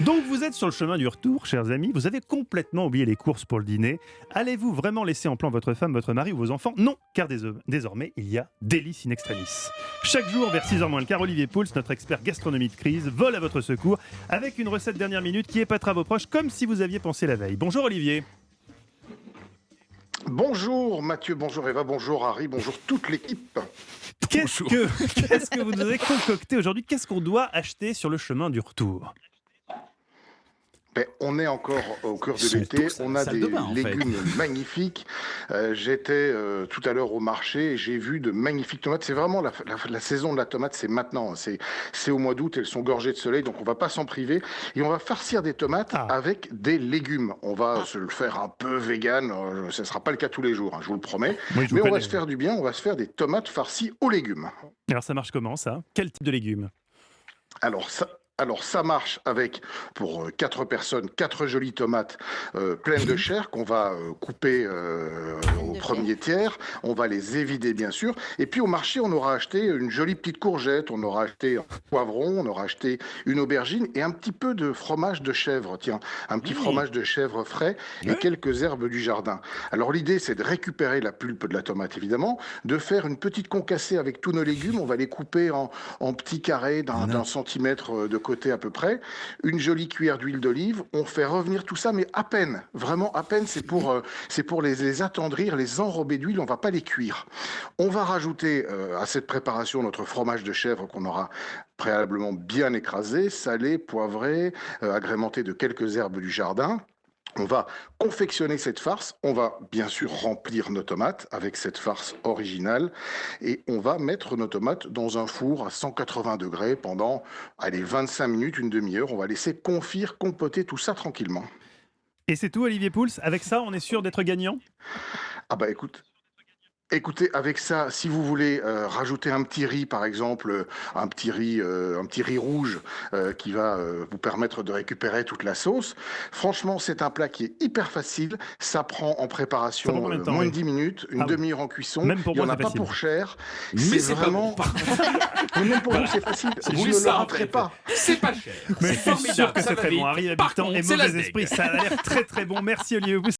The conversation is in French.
Donc vous êtes sur le chemin du retour, chers amis. Vous avez complètement oublié les courses pour le dîner. Allez-vous vraiment laisser en plan votre femme, votre mari ou vos enfants? Non, car désormais, il y a délice in extremis. Chaque jour, vers 6h moins le quart, Olivier Pouls, notre expert gastronomie de crise, vole à votre secours avec une recette dernière minute qui épatera vos proches comme si vous aviez pensé la veille. Bonjour Olivier. Bonjour Mathieu, bonjour Eva, bonjour Harry, bonjour toute l'équipe. Qu'est-ce que vous nous avez concocté aujourd'hui? Qu'est-ce qu'on doit acheter sur le chemin du retour? On est encore au cœur de l'été, on a des légumes magnifiques. J'étais tout à l'heure au marché et j'ai vu de magnifiques tomates. C'est vraiment la saison de la tomate, c'est maintenant. C'est au mois d'août, elles sont gorgées de soleil, donc on va pas s'en priver. Et on va farcir des tomates avec des légumes. On va se le faire un peu vegan, ce ne sera pas le cas tous les jours, hein, je vous le promets. Oui, mais on va se faire du bien, on va se faire des tomates farcies aux légumes. Alors ça marche comment ça? Quel type de légumes? Alors ça marche avec, pour 4 personnes, 4 jolies tomates pleines de chair qu'on va couper au premier tiers. On va les évider bien sûr. Et puis au marché, on aura acheté une jolie petite courgette, on aura acheté un poivron, on aura acheté une aubergine et un petit peu de fromage de chèvre. Tiens, un petit fromage de chèvre frais et quelques herbes du jardin. Alors l'idée, c'est de récupérer la pulpe de la tomate évidemment, de faire une petite concassée avec tous nos légumes. On va les couper en petits carrés d'un centimètre de côté à peu près, une jolie cuillère d'huile d'olive, on fait revenir tout ça, mais à peine, vraiment à peine, c'est pour les attendrir, les enrober d'huile, on va pas les cuire. On va rajouter à cette préparation notre fromage de chèvre qu'on aura préalablement bien écrasé, salé, poivré, agrémenté de quelques herbes du jardin. On va confectionner cette farce, on va bien sûr remplir nos tomates avec cette farce originale et on va mettre nos tomates dans un four à 180 degrés pendant 25 minutes, une demi-heure. On va laisser confire, compoter tout ça tranquillement. Et c'est tout Olivier Pouls? Avec ça, on est sûr d'être gagnant? Ah bah écoutez, avec ça, si vous voulez rajouter un petit riz, par exemple, un petit riz rouge qui va vous permettre de récupérer toute la sauce. Franchement, c'est un plat qui est hyper facile. Ça prend en préparation moins de 10 minutes, une demi-heure en cuisson. Même pour Il n'y moi, en a c'est pas facile. pour cher. Mais c'est vraiment. Mais même pour vous, c'est facile. Vous ne le raterez pas. C'est pas cher. Mais C'est je suis sûr formidable. que Ça c'est va très bon. vite. Harry, Par habitant contre, et c'est la mauvais esprit, steak. ça a l'air très très bon. Merci Olivier Pouls.